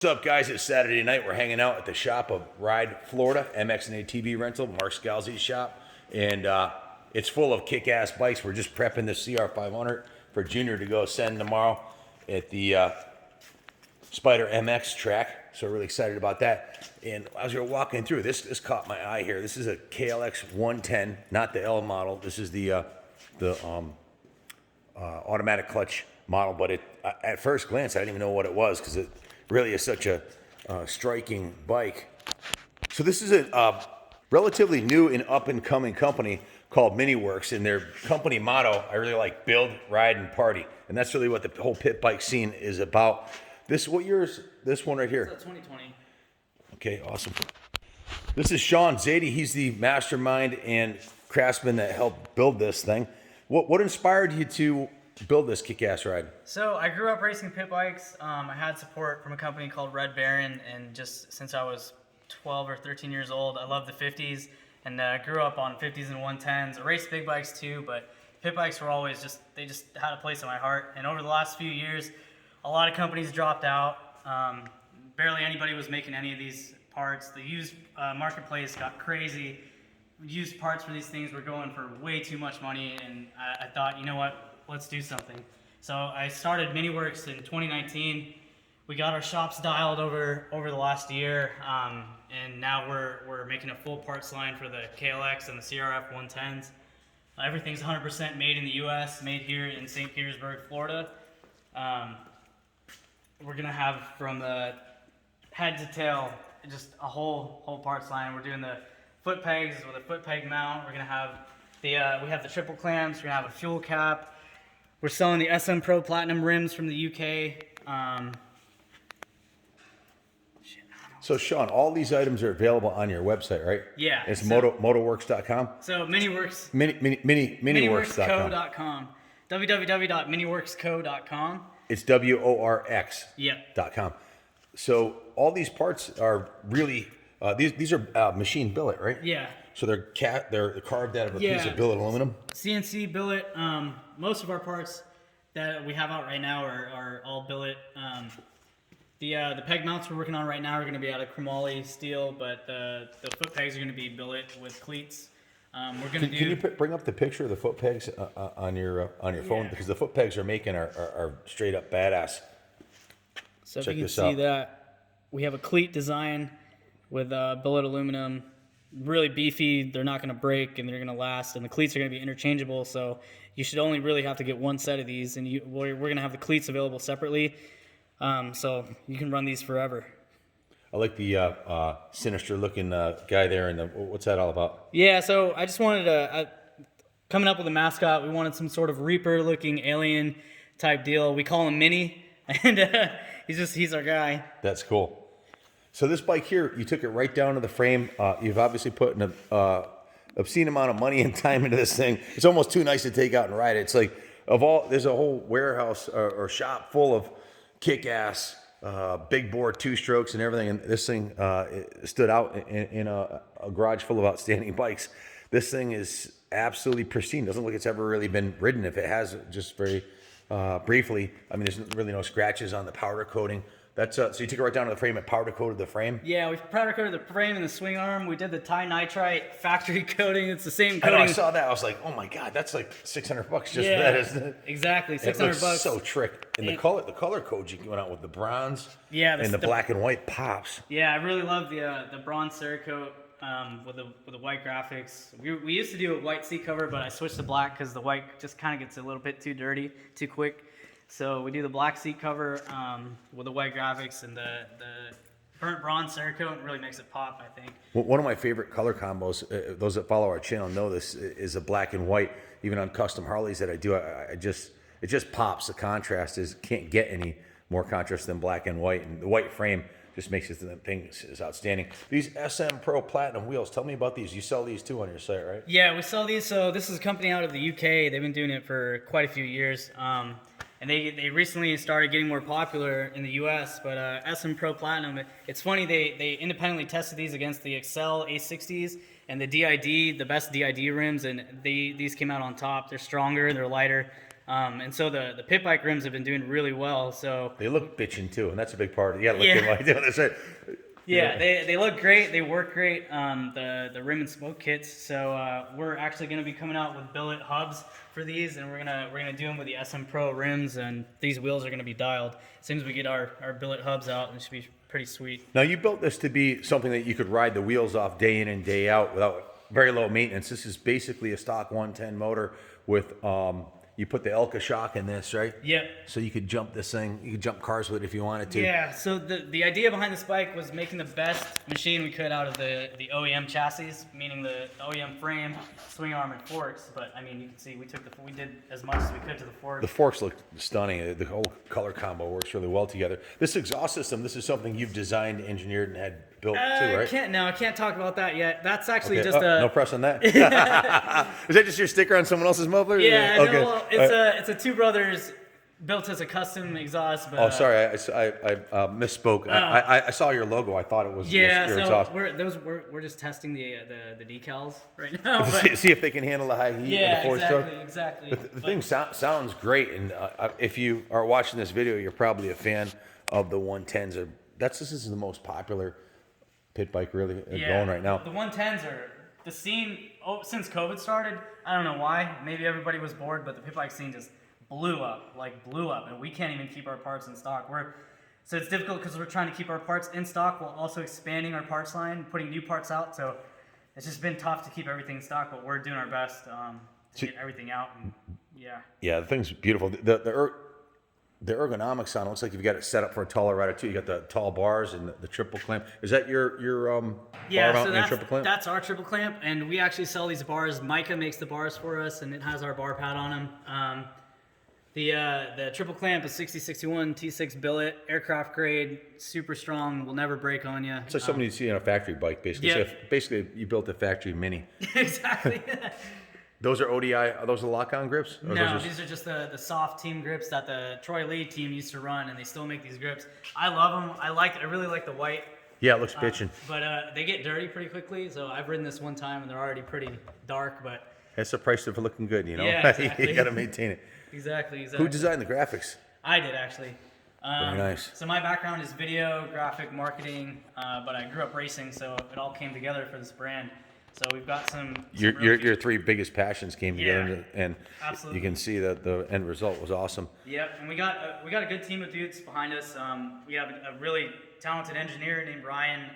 What's up, guys? It's Saturday night. We're hanging out at the shop of Ride Florida, MX and ATV rental, Mark Scalzi's shop. And it's full of kick-ass bikes. We're just prepping the CR500 for Junior to go send tomorrow at the Spider MX track. So we're really excited about that. And as we were walking through, this caught my eye here. This is a KLX110, not the L model. This is the automatic clutch model. But at first glance, I didn't even know what it was because it really is such a striking bike. So this is a relatively new and up-and-coming company called Mini-Worx, and their company motto, I really like: build, ride, and party. And that's really what the whole pit bike scene is about. What year is this one right here? It's 2020. Okay, awesome. This is Sean Zadie. He's the mastermind and craftsman that helped build this thing. What inspired you to build this kick-ass ride? So I grew up racing pit bikes. I had support from a company called Red Baron, and just since I was 12 or 13 years old, I loved the 50s, and grew up on 50s and 110s. I raced big bikes too, but pit bikes were always they just had a place in my heart. And over the last few years, a lot of companies dropped out. Barely anybody was making any of these parts. The used marketplace got crazy. Used parts for these things were going for way too much money, and I thought, you know what? Let's do something. So I started Mini-Worx in 2019. We got our shops dialed over the last year, and now we're making a full parts line for the KLX and the CRF 110s. Everything's 100% made in the U.S., made here in St. Petersburg, Florida. We're gonna have from the head to tail just a whole parts line. We're doing the foot pegs with a foot peg mount. We're gonna have we have the triple clamps. We're gonna have a fuel cap. We're selling the SM Pro Platinum rims from the UK. So Sean, all these items are available on your website, right? Yeah. It's motoworks.com? So Mini-Worx. Miniworks.com. www.miniworxco.com. It's WORX.com. Yep. So all these parts are really, these are machine billet, right? Yeah. So they're carved out of a piece of billet aluminum? CNC billet. Most of our parts that we have out right now are all billet. The peg mounts we're working on right now are going to be out of chromoly steel, but the foot pegs are going to be billet with cleats. Can you bring up the picture of the foot pegs on your phone? Because the foot pegs are making are straight up badass. So Check if you this can see out. that, we have a cleat design with billet aluminum. Really beefy, they're not going to break, and they're going to last, and the cleats are going to be interchangeable, so you should only really have to get one set of these, and we're going to have the cleats available separately, so you can run these forever. I like the sinister looking guy there, and what's that all about? Yeah, so I just wanted to, coming up with a mascot, we wanted some sort of Reaper looking alien type deal. We call him Mini, and he's our guy. That's cool. So this bike here, you took it right down to the frame. You've obviously put an obscene amount of money and time into this thing. It's almost too nice to take out and ride it. It's like, there's a whole warehouse or shop full of kick-ass, big bore two-strokes and everything. And this thing stood out in a garage full of outstanding bikes. This thing is absolutely pristine. Doesn't look like it's ever really been ridden. If it has, just very briefly. I mean, there's really no scratches on the powder coating. So you took it right down to the frame and powder coated the frame? Yeah, we powder coated the frame and the swing arm. We did the Ti-Nitrite factory coating. It's the same coating. I know, I saw that. I was like, oh my God, that's like $600 just for that, isn't it? Exactly, $600. It looks so trick. And the color codes you went out with the bronze and the black and white pops. Yeah, I really love the bronze Cerakote with the white graphics. We used to do a white seat cover, but I switched to black because the white just kind of gets a little bit too dirty, too quick. So we do the black seat cover with the white graphics and the burnt bronze Cerakote. It really makes it pop, I think. Well, one of my favorite color combos, those that follow our channel know this, is a black and white. Even on custom Harleys that I do, it just pops. The contrast can't get any more contrast than black and white. And the white frame just makes it, the thing is outstanding. These SM Pro Platinum wheels, tell me about these. You sell these too on your site, right? Yeah, we sell these. So this is a company out of the UK. They've been doing it for quite a few years. And they recently started getting more popular in the U.S., but SM Pro Platinum, it's funny, they independently tested these against the Excel A60s and the DID, the best DID rims, and these came out on top. They're stronger, they're lighter. And so the pit bike rims have been doing really well. So They look bitchin' too, and that's a big part of it. Yeah, look Yeah. at like doing this. Right? yeah, they look great. They work great. The rim and spoke kits. So we're actually going to be coming out with billet hubs for these, and we're gonna do them with the SM Pro rims, and these wheels are going to be dialed. As soon as we get our billet hubs out, it should be pretty sweet. Now you built this to be something that you could ride the wheels off day in and day out without very low maintenance. This is basically a stock 110 motor with you put the Elka shock in this, right? Yep. So you could jump this thing. You could jump cars with it if you wanted to. Yeah, so the idea behind this bike was making the best machine we could out of the OEM chassis, meaning the OEM frame, swing arm, and forks. But I mean, you can see we did as much as we could to the forks. The forks look stunning. The whole color combo works really well together. This exhaust system, this is something you've designed, engineered, and had built too, right? I can't talk about that yet. That's actually Okay. just a no press on that. Is that just your sticker on someone else's muffler? yeah. Okay. No, well, it's a Two Brothers built as a custom exhaust. But, Oh, sorry, I misspoke. I saw your logo. I thought it was your Yeah, so exhaust. we're just testing the decals right now. But, See if they can handle the high heat yeah, and the four-stroke. exactly. The thing sounds great, and if you are watching this video, you're probably a fan of the 110s. This is the most popular pit bike really going right now. The 110s are the scene. Oh, since COVID started, I don't know why. Maybe everybody was bored, but the pit bike scene just blew up, and we can't even keep our parts in stock. So it's difficult because we're trying to keep our parts in stock while also expanding our parts line, putting new parts out. So it's just been tough to keep everything in stock, but we're doing our best to get everything out. And, yeah. Yeah, the thing's beautiful. The ergonomics on it looks like you've got it set up for a taller rider too. You got the tall bars and the triple clamp. Is that your bar mount and triple clamp? That's our triple clamp, and we actually sell these bars. Micah makes the bars for us, and it has our bar pad on them. The triple clamp is 6061 T6 billet, aircraft grade, super strong, will never break on you. So something you see on a factory bike, basically. Yeah. So basically, you built a factory Mini. Exactly. Those are ODI. Are those the lock-on grips? Or No, those these are just the soft team grips that the Troy Lee team used to run, and they still make these grips. I love them. I really like the white. Yeah, it looks bitchin'. But they get dirty pretty quickly, so I've ridden this one time, and they're already pretty dark, but... That's the price of looking good, you know? Yeah, exactly. You got to maintain it. Exactly. Who designed the graphics? I did, actually. Very nice. So my background is video, graphic, marketing, but I grew up racing, so it all came together for this brand. So we've got some Your three biggest passions came together, and absolutely. you can see that the end result was awesome. Yep, and we got a good team of dudes behind us. We have a really talented engineer named Ryan.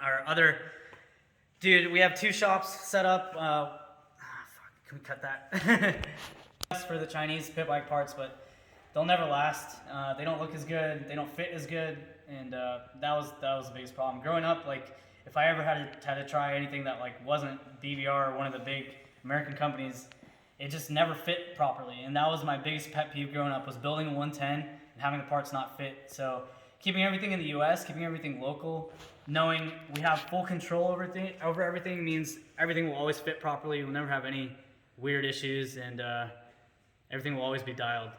Our other dude, we have 2 shops set up. Can we cut that? For the Chinese pit bike parts, but they'll never last. They don't look as good. They don't fit as good, and that was the biggest problem. Growing up, if I ever had to try anything that wasn't BVR or one of the big American companies, it just never fit properly. And that was my biggest pet peeve growing up, was building a 110 and having the parts not fit. So keeping everything in the U.S., keeping everything local, knowing we have full control over everything means everything will always fit properly. We'll never have any weird issues, and everything will always be dialed.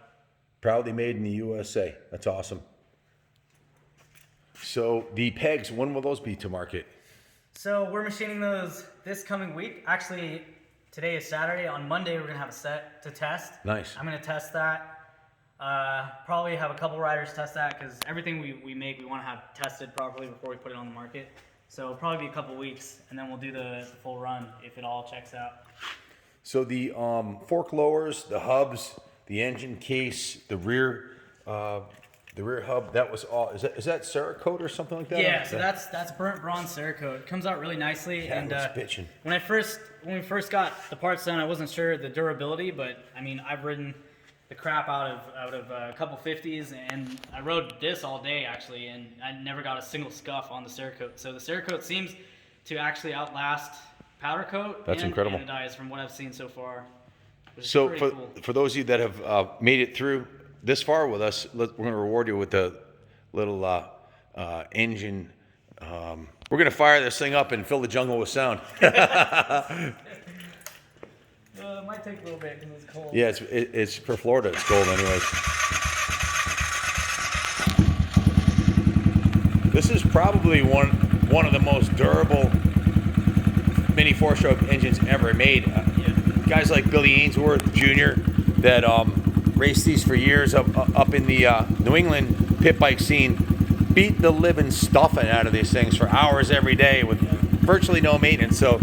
Proudly made in the USA. That's awesome. So the pegs, when will those be to market? So we're machining those this coming week. Actually, today is Saturday. On Monday, we're going to have a set to test. Nice. I'm going to test that. Probably have a couple riders test that, because everything we make, we want to have tested properly before we put it on the market. So it'll probably be a couple weeks, and then we'll do the full run if it all checks out. So the fork lowers, the hubs, the engine case, the rear hub, that was all. Is that Cerakote or something like that? Yeah, so that's burnt bronze Cerakote. It comes out really nicely. Yeah, and it was bitchin'. when we first got the parts done, I wasn't sure the durability, but I mean, I've ridden the crap out of a couple 50s, and I rode this all day actually, and I never got a single scuff on the Cerakote. So the Cerakote seems to actually outlast powder coat. That's incredible. Anodized from what I've seen so far. So Cool. for those of you that have made it through this far with us, we're going to reward you with a little engine. We're going to fire this thing up and fill the jungle with sound. It might take a little bit because it's cold. Yeah, it's for Florida. It's cold anyways. This is probably one of the most durable mini 4-stroke engines ever made. guys like Billy Ainsworth Jr. that raced these for years up in the New England pit bike scene, beat the living stuffing out of these things for hours every day with virtually no maintenance. So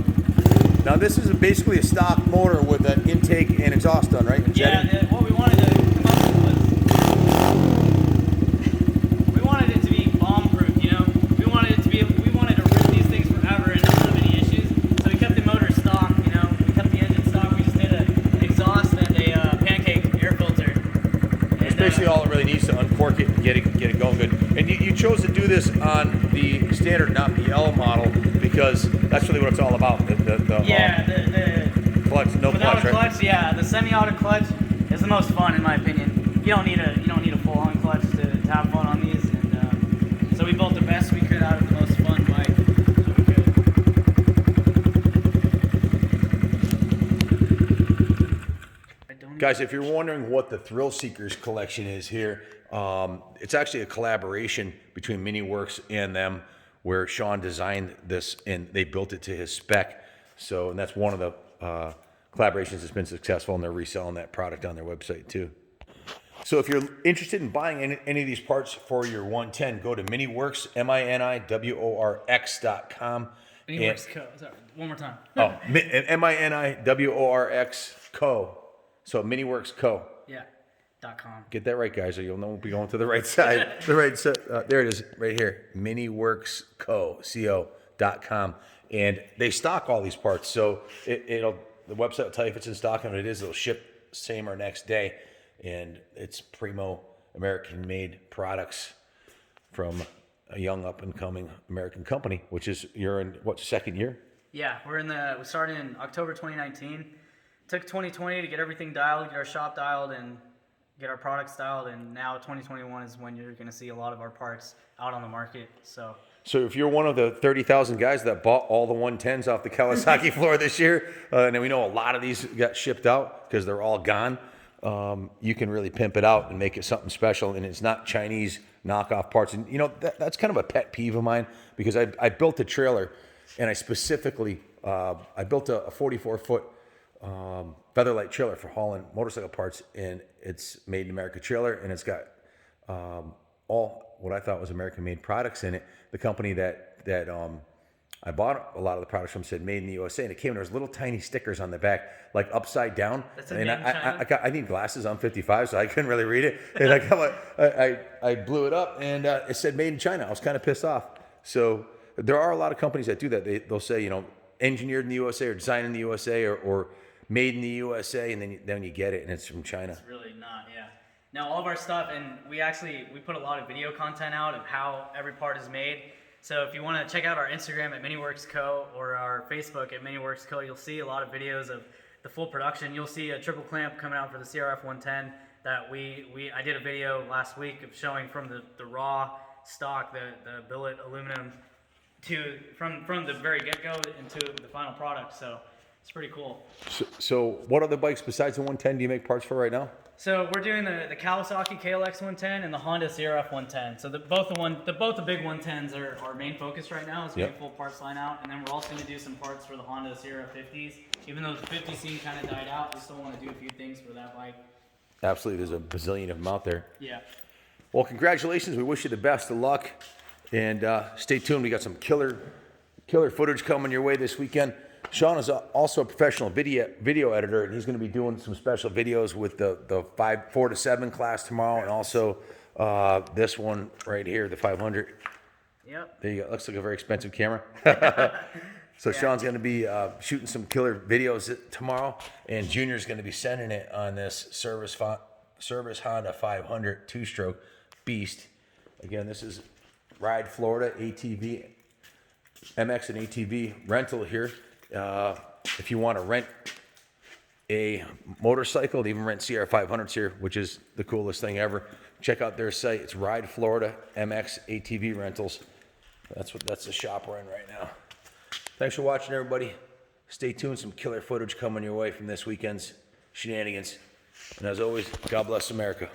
now this is basically a stock motor with an intake and exhaust done, right? Yeah, what we wanted to come up with was, we wanted it to be bomb-proof, you know? We wanted to rip these things forever and not have any issues. So we kept the motor stock, you know? We kept the engine stock. We just did an exhaust and a pancake air filter. That's basically all it really needs to uncork it and get it going good. And you chose to do this on the standard, not the L model, because that's really what it's all about. The clutch, no without clutch, a clutch, right? yeah, the semi-auto clutch is the most fun in my opinion. You don't need a full-on clutch to have fun on these, and so we built the best we could out of the most fun bike that we could. Guys, if you're wondering what the Thrill Seekers collection is here, it's actually a collaboration between Mini-Worx and them, where Sean designed this and they built it to his spec. So, and that's one of the collaborations that's been successful, and they're reselling that product on their website too. So if you're interested in buying any of these parts for your 110, go to Mini-Worx, Mini-Worx.com. Mini-Worx Co. Sorry, one more time. Mini-Worx Co. So Mini-Worx Co. Yeah. .com. Get that right, guys, or you'll know we'll be going to the right side. The right side. There it is, right here. Mini-Worx Co. Co.com. And they stock all these parts, so the website will tell you if it's in stock, and if it is, it'll ship same or next day. And it's primo American-made products from a young up-and-coming American company, which is, you're in, what, second year? Yeah, we started in October 2019. Took 2020 to get everything dialed, get our shop dialed, and get our products dialed, and now 2021 is when you're going to see a lot of our parts out on the market. So if you're one of the 30,000 guys that bought all the 110s off the Kawasaki floor this year, and we know a lot of these got shipped out because they're all gone, you can really pimp it out and make it something special, and it's not Chinese knockoff parts. And you know, that's kind of a pet peeve of mine, because I built a trailer, and I specifically I built a 44-foot Featherlight trailer for hauling motorcycle parts, and it's made in America trailer, and it's got all what I thought was American-made products in it. The company that I bought a lot of the products from said made in the USA, and it came, and there was little tiny stickers on the back, like upside down. That's and I need glasses. I'm 55, so I couldn't really read it. And I blew it up, and it said made in China. I was kind of pissed off. So there are a lot of companies that do that. They'll say, you know, engineered in the USA, or designed in the USA, or made in the USA, and then you get it, and it's from China. It's really not, yeah. Now all of our stuff, and we put a lot of video content out of how every part is made. So if you want to check out our Instagram at Mini-Worx Co. or our Facebook at Mini-Worx Co., you'll see a lot of videos of the full production. You'll see a triple clamp coming out for the CRF110 that I did a video last week of showing from the raw stock, the billet aluminum, from the very get-go into the final product. So it's pretty cool. So what other bikes besides the 110 do you make parts for right now? So we're doing the Kawasaki KLX110 and the Honda CRF110. So both the big 110s are our main focus right now, is getting full parts line out. And then we're also going to do some parts for the Honda CRF50s. Even though the 50 scene kind of died out, we still want to do a few things for that bike. Absolutely, there's a bazillion of them out there. Yeah. Well, congratulations. We wish you the best of luck, and stay tuned. We got some killer footage coming your way this weekend. Sean is also a professional video editor, and he's going to be doing some special videos with the 4 to 7 class tomorrow, and also this one right here, the 500. Yep. There you go. Looks like a very expensive camera. So Sean's going to be shooting some killer videos tomorrow, and Junior's going to be sending it on this Service Honda 500 two-stroke beast. Again, this is Ride Florida ATV, MX and ATV rental here. If you want to rent a motorcycle, they even rent CR500s here, which is the coolest thing ever. Check out their site. It's Ride Florida MX ATV Rentals. That's the shop we're in right now. Thanks for watching, everybody. Stay tuned. Some killer footage coming your way from this weekend's shenanigans. And as always, God bless America.